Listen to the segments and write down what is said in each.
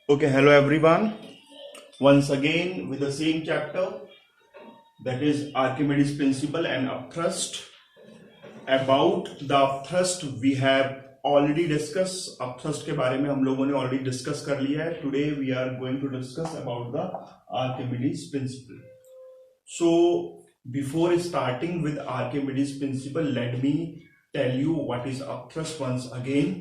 Okay, hello everyone. Once again with the same chapter, that is Archimedes principle and upthrust. About the upthrust we have already discussed. Upthrust के बारे में हम लोगों ने already discuss कर लिया है. Today we are going to discuss about the Archimedes principle. So before starting with Archimedes principle, let me tell you what is upthrust once again.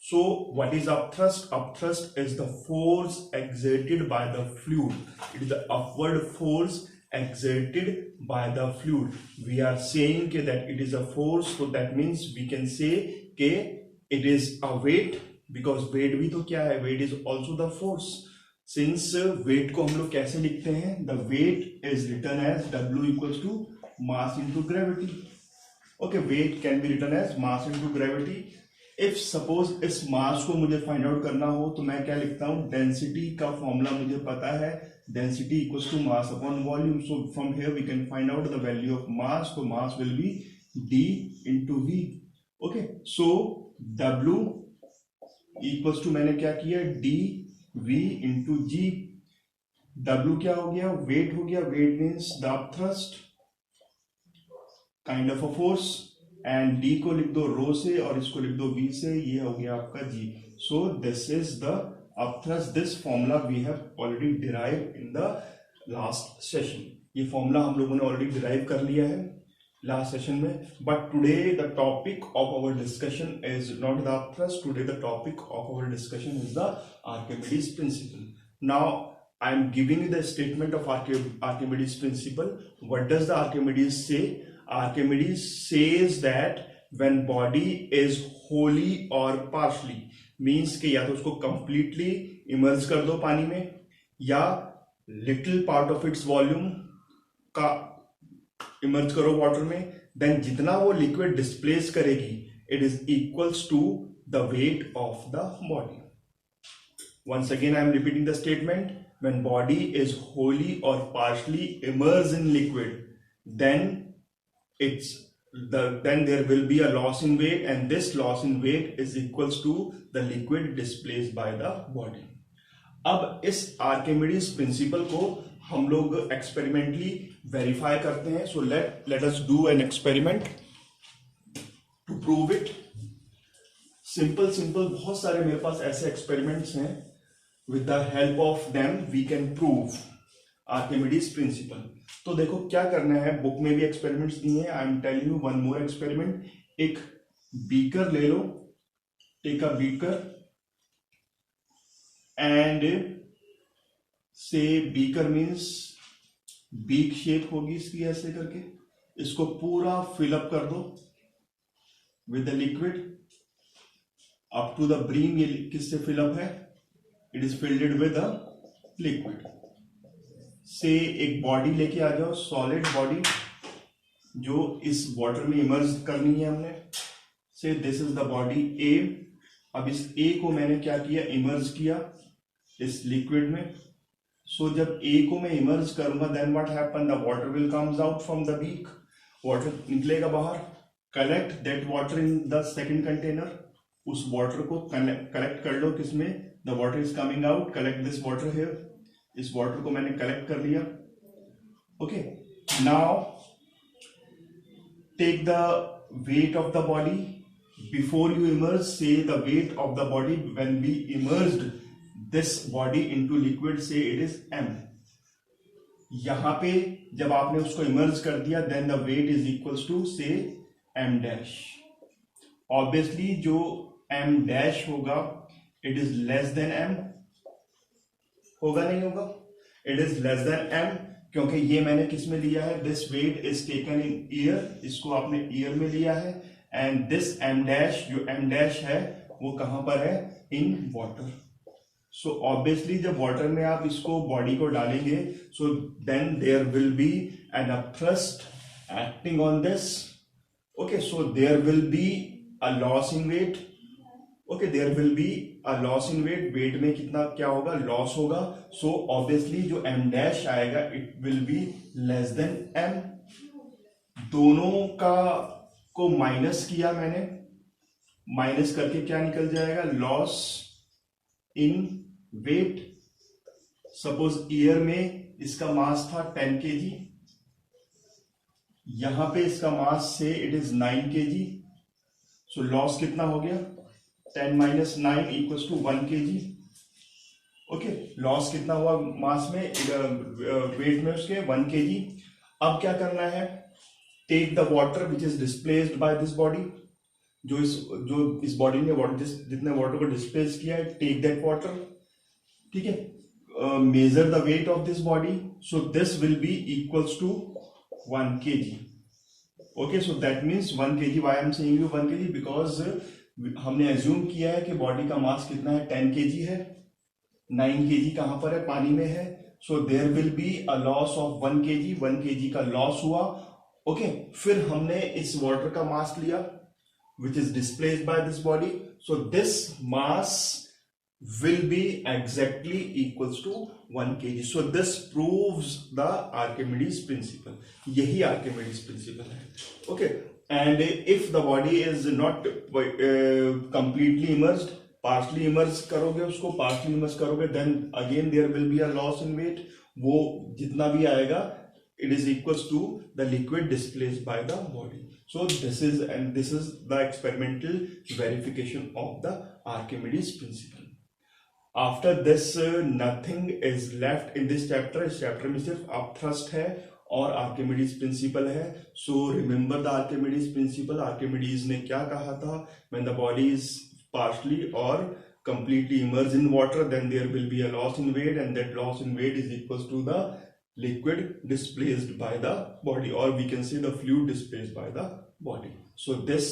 So what is upthrust? Upthrust is the force exerted by the fluid. It is the upward force exerted by the fluid. We are saying that it is a force, so that means we can say it is a weight, because weight भी तो क्या है? Weight is also the force. Since weight को हम लोग कैसे लिखते हैं? The weight is written as W equals to mass into gravity. Okay, weight can be written as mass into gravity. If suppose इस मास को मुझे फाइंड आउट करना हो तो मैं क्या लिखता हूं? डेंसिटी का फॉर्मूला मुझे पता है, density equals to mass upon volume. So from here we can find out the value of mass. तो mass will be D into V. Okay, so W equals to, मैंने क्या किया? D V into G. W क्या हो गया? Weight हो गया. Weight means the upthrust, kind of a force. And D को लिख दो रो से और इसको लिख दो वी से. ये हो गया आपका G. So this is the upthrust. This formula we have already derive in the last session. ये फॉर्मूला हम लोगों ने ऑलरेडी डिराइव कर लिया है लास्ट सेशन में. But today the topic of our discussion is not the upthrust. Today the topic of our discussion is the Archimedes principle. Now I am giving you the statement of Archimedes principle. What does the Archimedes say? Archimedes says that when body is wholly or partially, means कि या तो उसको completely immerse कर दो पानी में, या little part of its volume का immerse करो water में, then जितना वो liquid displace करेगी, it is equals to the weight of the body. Once again I am repeating the statement. When body is wholly or partially immersed in liquid, then there will be a loss in weight, and this loss in weight is equals to the liquid displaced by the body. अब इस Archimedes principal को हम लोग experimentally verify करते हैं. So let us do an experiment to prove it. Simple बहुत सारे मेरे पास ऐसे एक्सपेरिमेंट्स हैं. With the help of them we can prove Archimedes principle. तो देखो क्या करना है. बुक में भी एक्सपेरिमेंट्स दिए हैं. I am telling you one more experiment. एक बीकर ले लो. Take a beaker and say beaker means beak shape होगी इसकी ऐसे करके. इसको पूरा फिलअप कर दो with the liquid up to the brim. ये किससे फिलअप है? It is filled with a liquid. Say एक बॉडी लेके आ जाओ, सॉलिड बॉडी, जो इस वाटर में इमर्ज करनी है हमने. से दिस इज द बॉडी ए. अब इस ए को मैंने क्या किया? इमर्ज किया इस लिक्विड में. सो जब ए को मैं इमर्ज करूंगा, then what happen? The water will comes out from the beak. Water निकलेगा बाहर. Collect that water in the second container. उस वाटर को कलेक्ट कर लो. किसमें? The water is coming out. Collect this water here. इस water को मैंने collect कर लिया. Okay. Now take the weight of the body before you immerse. Say the weight of the body when we immersed this body into liquid. Say it is m. यहाँ पे जब आपने उसको immerse कर दिया, then the weight is equals to say m dash. Obviously जो m dash होगा, it is less than m. होगा नहीं होगा? It is less than m, क्योंकि ये मैंने किस में लिया है? This weight is taken in air. इसको आपने air में लिया है. And this m dash, जो m dash है वो कहां पर है? In water. So obviously जब water में आप इसको body को डालेंगे, so then there will be an upthrust acting on this. Okay, so there will be a loss in weight. Okay, there will be a loss in weight. weight में कितना क्या होगा? लॉस होगा. so obviously जो m dash आएगा, it will be less than m. दोनों का को माइनस किया मैंने. माइनस करके क्या निकल जाएगा? Loss in weight, suppose air में इसका मास था 10 kg, यहां पे इसका mass say it is 9 kg, so loss कितना हो गया 10 minus 9 equals to 1 kg। Okay, loss कितना हुआ मास में, वेट में उसके 1 kg। अब क्या करना है, take the water which is displaced by this body, जो इस बॉडी ने वाटर जितने वाटर को डिस्प्लेस किया है, टेक दैट वाटर, ठीक है, measure the weight of this body, so this will be equals to 1 kg। Okay, so that means 1 kg, why I am saying you 1 kg, because हमने assume किया है कि body का मास कितना है 10 kg है, 9 kg कहां पर है, पानी में है, so there will be a loss of 1 kg, 1 kg का लॉस हुआ। ओके, फिर हमने इस वाटर का मास लिया which is displaced by this body, so this mass will be exactly equals to 1 kg, so this proves the Archimedes principle, यही Archimedes principle है। okay, and if the body is not completely immersed, partially immerse करोगे उसको, partially immerse करोगे, then again there will be a loss in weight, वो जितना भी आएगा it is equals to the liquid displaced by the body. So this is the experimental verification of the Archimedes principle. After this nothing is left in this chapter. इस chapter में सिर्फ upthrust है और Archimedes principle है. So remember the Archimedes principle. Archimedes ने क्या कहा था, when the body is partially or completely immersed in water, then there will be a loss in weight, and that loss in weight is equals to the liquid displaced by the body, or we can say the fluid displaced by the body. So this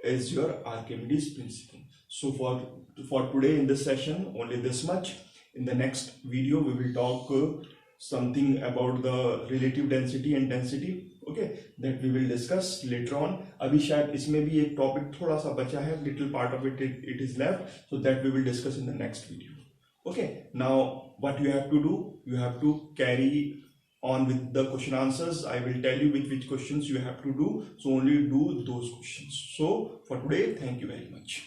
is your Archimedes principle. So for today in this session only this much. In the next video we will talk something about the relative density and density, okay, that we will discuss later on. अभी शायद इसमें भी एक topic थोड़ा सा बचा है, little part of it is left, so that we will discuss in the next video. Okay, now what you have to do, you have to carry on with the question answers. I will tell you which questions you have to do, so only do those questions. So for today, thank you very much.